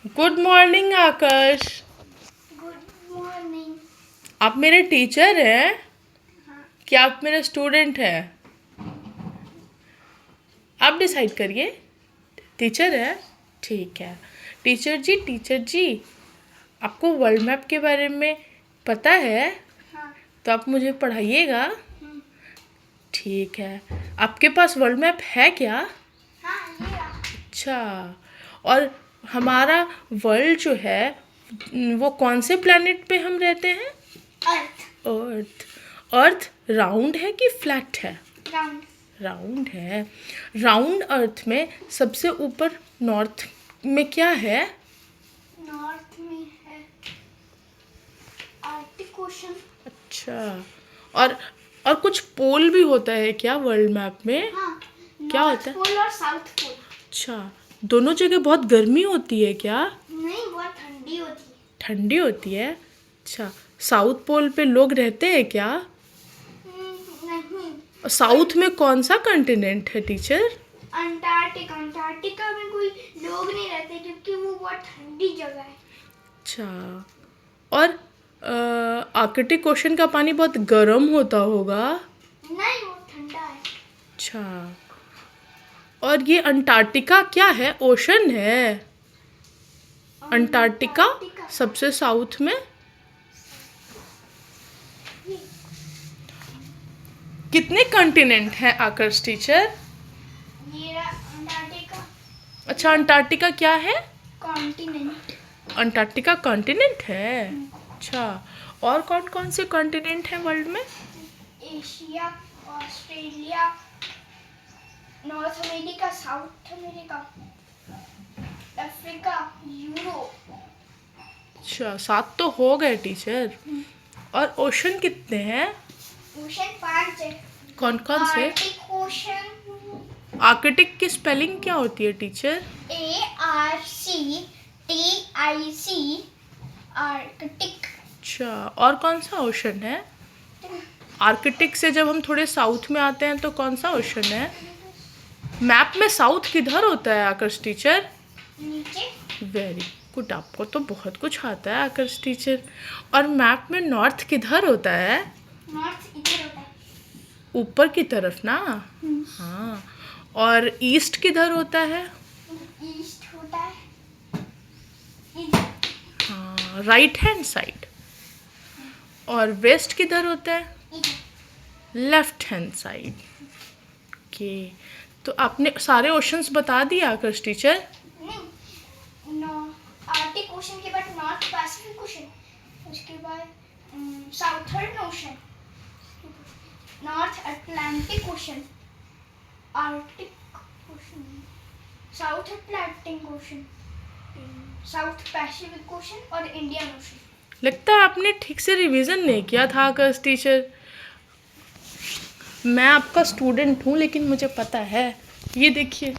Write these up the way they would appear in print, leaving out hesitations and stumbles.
Good morning Akash. Good morning. आप मेरे teacher हैं हाँ। कि आप मेरे स्टूडेंट हैं? आप डिसाइड करिए। टीचर है, ठीक है। टीचर जी, आपको वर्ल्ड मैप के बारे में पता है? हाँ। तो आप मुझे पढ़ाइएगा। हम्म। ठीक है। आपके पास वर्ल्ड मैप है क्या? हाँ, ये रहा। अच्छा। और हमारा वर्ल्ड जो है वो कौन से प्लैनेट पे हम रहते हैं? अर्थ। अर्थ। अर्थ राउंड है कि फ्लैट है? राउंड। राउंड है। राउंड अर्थ में सबसे ऊपर नॉर्थ में क्या है? नॉर्थ में है आर्कटिक ओशन। अच्छा। और और कुछ पोल भी होता है क्या वर्ल्ड मैप में? हाँ, क्या नॉर्थ होता है? पोल और साउथ पोल। अच्छा। दोनों जगह बहुत गर्मी होती है क्या? नहीं, बहुत ठंडी होती है। ठंडी होती है। अच्छा। साउथ पोल पे लोग रहते हैं क्या? नहीं। साउथ में कौन सा कॉन्टिनेंट है टीचर? अंटार्कटिका। अंटार्कटिका में कोई लोग नहीं रहते क्योंकि वो बहुत ठंडी जगह है। अच्छा। और आर्कटिक ओशन का पानी बहुत गर्म होता होगा। नहीं, वो ठंडा है। अच्छा। और ये अंटार्कटिका क्या है? ओशन है। अंटार्कटिका सबसे साउथ में। कितने कॉन्टिनेंट हैं आकाश टीचर? ये रहा अंटार्कटिका। अच्छा, अंटार्कटिका क्या है? कॉन्टिनेंट। अंटार्कटिका कॉन्टिनेंट है। अच्छा। और कौन कौन से कॉन्टिनेंट हैं वर्ल्ड में? Asia, Australia, north America, south America, Africa, Europe. अच्छा, 7 तो हो गए टीचर। और ओशन कितने हैं? ओशन 5 है। कौन कौन से? Arctic ocean. आर्कटिक की स्पेलिंग क्या होती है टीचर? ARCTIC। आर्कटिक। अच्छा। और कौन सा ओशन है? आर्कटिक से जब हम थोड़े साउथ में आते हैं तो कौन सा ओशन है? मैप में साउथ किधर होता है आकाश टीचर? नीचे। वेरी गुड, आपको तो बहुत कुछ आता है आकाश टीचर। और मैप में नॉर्थ किधर होता है? नॉर्थ इधर होता है। ऊपर की तरफ ना? हाँ। और ईस्ट किधर होता है? ईस्ट होता है इधर। हाँ, राइट हैंड साइड। और वेस्ट किधर होता है? इधर। Left hand side. ओके। तो आपने सारे ओशंस बता दिए आकाश टीचर? नहीं, नो। आर्कटिक ओशन के बाद नॉर्थ पैसिफिक ओशन, उसके बाद southern ocean, north Atlantic ocean, Arctic ocean, south Atlantic ocean, south Pacific ocean और इंडियन ओशन। लगता है आपने ठीक से रिवीजन नहीं किया था आकाश टीचर। मैं आपका स्टूडेंट हूँ लेकिन मुझे पता है। ये देखिए,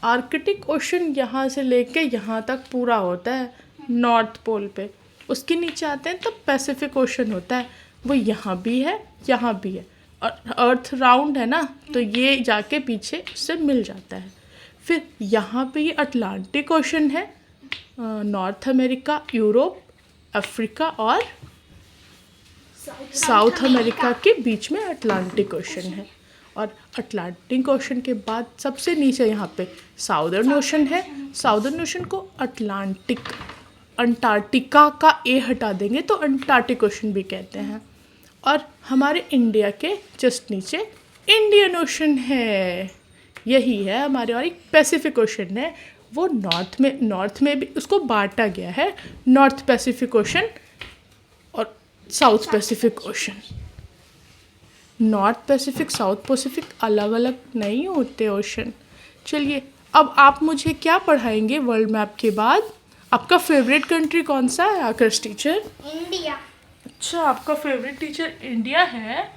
आर्कटिक ओशन यहाँ से लेके यहाँ तक पूरा होता है नॉर्थ पोल पे। उसके नीचे आते हैं तब पैसिफिक ओशन होता है, वो यहाँ भी है यहाँ भी है। और अर्थ राउंड है ना, तो ये जाके पीछे उससे मिल जाता है। फिर यहाँ पे ये अटलांटिक ओशन है। नॉर्थ अमेरिका, यूरोप, अफ्रीका और साउथ अमेरिका के बीच में अटलांटिक ओशन है। और अटलांटिक ओशन के बाद सबसे नीचे यहाँ पे साउदर्न ओशन है। साउदर्न ओशन को अटलांटिक, अंटार्कटिका का ए हटा देंगे तो अंटार्कटिक ओशन भी कहते हैं। और हमारे इंडिया के जस्ट नीचे इंडियन ओशन है। यही है हमारे। और एक पैसिफिक ओशन है, वो नॉर्थ में भी उसको बांटा गया है, नॉर्थ पैसिफिक ओशन और south Pacific ocean. North Pacific south Pacific अलग अलग नहीं होते ओशन। चलिए, अब आप मुझे क्या पढ़ाएंगे वर्ल्ड मैप के बाद? आपका फेवरेट कंट्री कौन सा है आकाश टीचर? इंडिया। अच्छा, आपका फेवरेट टीचर इंडिया है।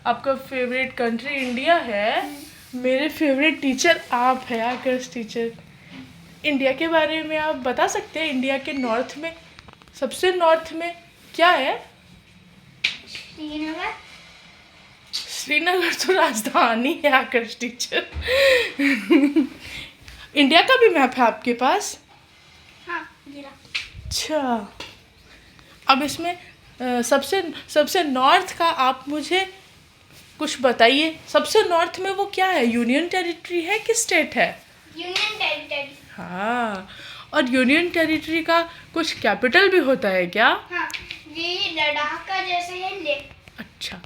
आपका फेवरेट कंट्री इंडिया है। मेरे फेवरेट टीचर आप है आकाश टीचर। इंडिया के बारे में आप बता सकते हैं? इंडिया के नॉर्थ में, सबसे नॉर्थ में क्या है? श्रीनगर। श्रीनगर तो राजधानी है आकाश टीचर। इंडिया का भी मैप है आपके पास? गिरा। अच्छा, अब इसमें सबसे सबसे नॉर्थ का आप मुझे कुछ बताइए। सबसे नॉर्थ में वो क्या है, यूनियन टेरिटरी है कि स्टेट है? Union territory. हाँ, और यूनियन टेरिटरी का कुछ कैपिटल भी होता है क्या? हाँ, ये लद्दाख का जैसे है ले। अच्छा,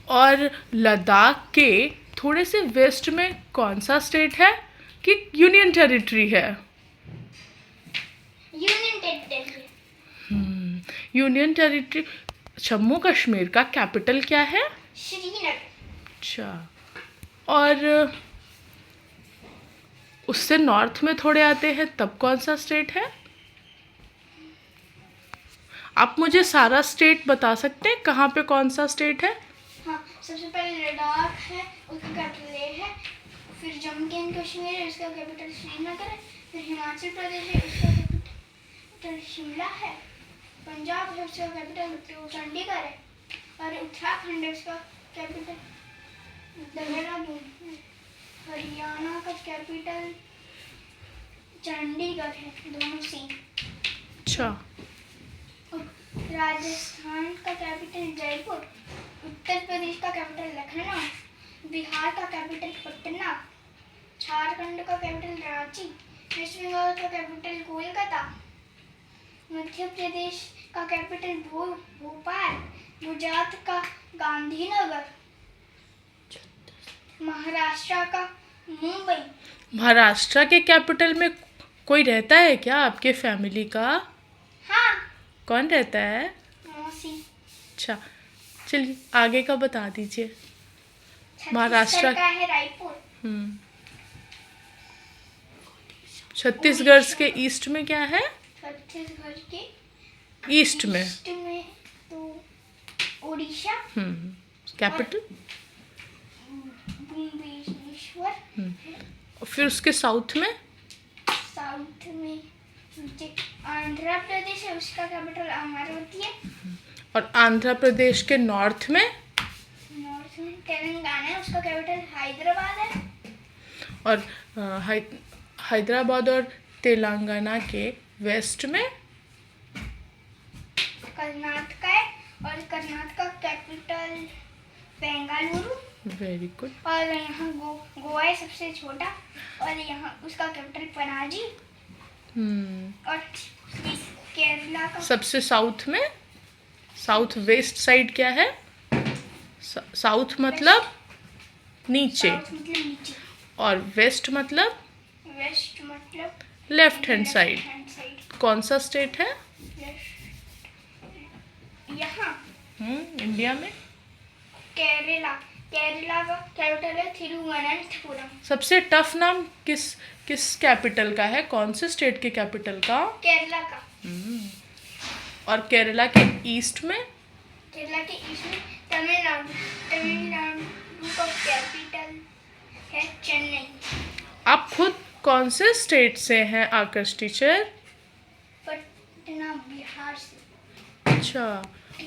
और लद्दाख के थोड़े से वेस्ट में कौन सा स्टेट है कि यूनियन टेरिटरी है? Union territory. Union territory. Jammu Kashmir का कैपिटल क्या है? श्रीनगर। अच्छा, और उससे नॉर्थ में थोड़े आते हैं तब कौन सा स्टेट है? आप मुझे सारा स्टेट बता सकते हैं कहाँ पे कौन सा स्टेट है? हाँ, सबसे पहले लद्दाख है, उसका कैपिटल लेह है। फिर जम्मू एंड कश्मीर है, उसका कैपिटल श्रीनगर है। फिर हिमाचल प्रदेश है, उसका कैपिटल शिमला है। पंजाब है, उसका कैपिटल चंडीगढ़ है। और उत्तराखंड है, उसका कैपिटल देहरादून है। हरियाणा का कैपिटल चंडीगढ़ है, दोनों सेम। अच्छा, राजस्थान का कैपिटल जयपुर। उत्तर प्रदेश का कैपिटल लखनऊ। बिहार का कैपिटल पटना। झारखंड का कैपिटल रांची। वेस्ट बंगाल का कैपिटल कोलकाता। मध्य प्रदेश का कैपिटल भोपाल। गुजरात का गांधीनगर। महाराष्ट्र का मुंबई। महाराष्ट्र के कैपिटल में कोई रहता है क्या आपके फैमिली का? हाँ, कौन रहता है? मौसी। अच्छा, चलिए आगे का बता दीजिए। छत्तीसगढ़ महाराष्ट्र का है रायपुर। छत्तीसगढ़ के ईस्ट में क्या है? छत्तीसगढ़ के ईस्ट में ईस्ट में तो उड़ीसा। कैपिटल। भुवनेश्वर। फिर उसके साउथ में? साउथ में आंध्र प्रदेश है, उसका कैपिटल अमरावती है। और आंध्र प्रदेश के नॉर्थ में? नॉर्थ में तेलंगाना है, उसका कैपिटल हैदराबाद है। और हैदराबाद और तेलंगाना के वेस्ट में? कर्नाटक है, और कर्नाटक का कैपिटल बेंगलुरु। Very good. और यहाँ गोवा है सबसे छोटा, और यहाँ उसका कैपिटल पनाजी। और ये केरला का सबसे साउथ में? साउथ वेस्ट साइड क्या है? साउथ मतलब नीचे, साउथ मतलब नीचे, और वेस्ट मतलब वेस्ट मतलब left hand side. Hand side. कौन सा स्टेट है? यहाँ इंडिया में? केरला। केरला का कैपिटल है तिरुवनंतपुरम। सबसे टफ नाम किस कैपिटल का है? कौन से स्टेट के कैपिटल का? केरला का। और केरला के ईस्ट में? केरला के ईस्ट में तमिलनाडु। तमिलनाडु का कैपिटल है चेन्नई। आप खुद कौन से स्टेट से हैं आकाश टीचर? पटना, बिहार से। अच्छा,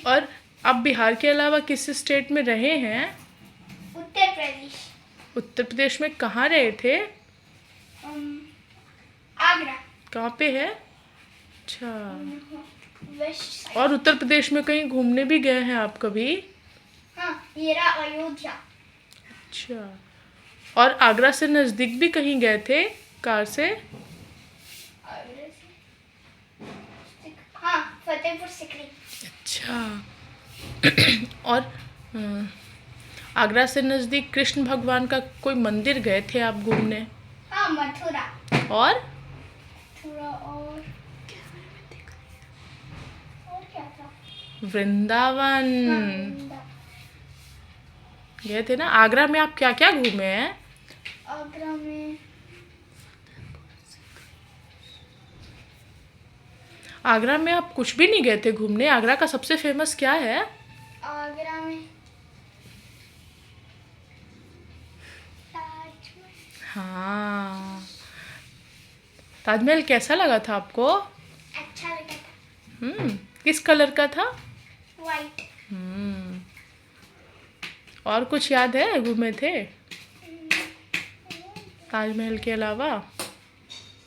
और आप बिहार के अलावा किस स्टेट में रहे हैं? उत्तर प्रदेश। उत्तर प्रदेश में कहाँ रहे थे? आगरा। कहाँ पे है? अच्छा, वेस्ट साइड। और उत्तर प्रदेश में कहीं घूमने भी गए हैं आप कभी? हाँ, ये रहा अयोध्या। अच्छा, और आगरा से नज़दीक भी कहीं गए थे कार से? आगरा से हाँ, फतेहपुर सिकरी। अच्छा, और आगरा से नज़दीक कृष्ण भगवान का कोई मंदिर गए थे आप घूमने? हाँ, मथुरा। और मथुरा और क्या था? वृंदावन गए थे ना। आगरा में आप क्या क्या घूमे हैं? आगरा में आगरा में आप कुछ भी नहीं गए थे घूमने? आगरा का सबसे फेमस क्या है? आगरा में ताजमहल। हाँ, ताजमहल कैसा लगा था आपको? अच्छा लगा था। किस कलर का था? वाइट। और कुछ याद है घूमे थे ताजमहल के अलावा?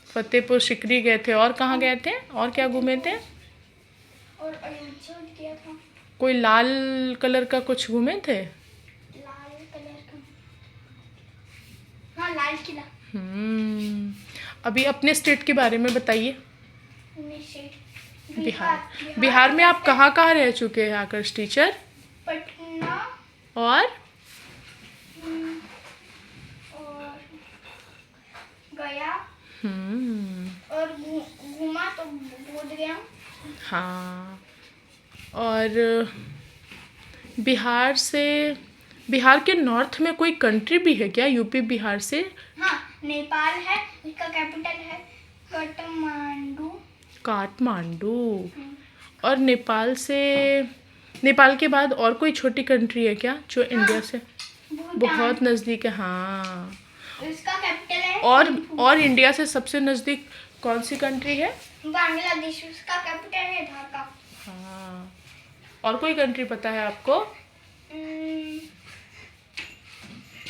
फतेहपुर सिकरी गए थे, और कहाँ गए थे, और क्या घूमे थे? और अयोध्या गया था। कोई लाल कलर का कुछ घूमे थे? लाल कलर का, हाँ लाल किला। अभी अपने स्टेट के बारे में बताइए। बिहार। बिहार में आप कहाँ कहाँ रह चुके हैं आकर्ष टीचर? पटना और और गया और घूमा तो बोध गया। हाँ, और बिहार के नॉर्थ में कोई कंट्री भी है क्या, यूपी बिहार से? हाँ, नेपाल है, उसका कैपिटल है काठमांडू। और नेपाल के बाद और कोई छोटी कंट्री है क्या जो इंडिया से बहुत नज़दीक है? हाँ, उसका कैपिटल है और इंडिया से सबसे नज़दीक कौन सी कंट्री है? बांग्लादेश, उसका कैपिटल है ढाका। हाँ, और कोई कंट्री पता है आपको?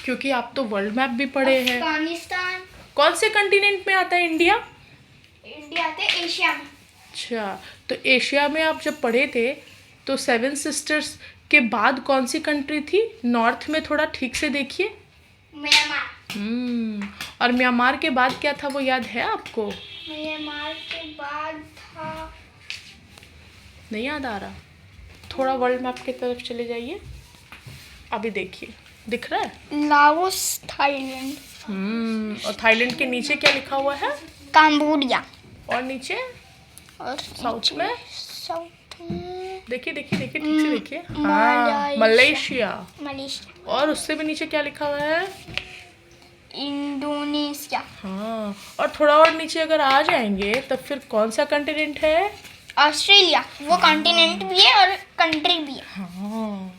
क्योंकि आप तो वर्ल्ड मैप भी पढ़े हैं। अफगानिस्तान। कौन से कंटिनेंट में आता है इंडिया? इंडिया आते एशिया में। अच्छा, तो एशिया में आप जब पढ़े थे तो 7 सिस्टर्स के बाद कौन सी कंट्री थी नॉर्थ में? थोड़ा ठीक से देखिए। म्यांमार। और म्यांमार के बाद क्या था, वो याद है आपको? म्यांमार के बाद था, नहीं याद आ रहा? थोड़ा वर्ल्ड मैप की तरफ चले जाइए, अभी देखिए, दिख रहा है? Laos, Thailand. और थाईलैंड के नीचे क्या लिखा हुआ है? कंबोडिया। और नीचे और साउथ में देखिए ठीक से देखिए। मलेशिया। और उससे भी नीचे क्या लिखा हुआ है? इंडोनेशिया। हाँ, और थोड़ा और नीचे अगर आ जाएंगे तब फिर कौन सा कॉन्टिनेंट है? ऑस्ट्रेलिया। वो कॉन्टिनेंट भी है और कंट्री भी है। हाँ,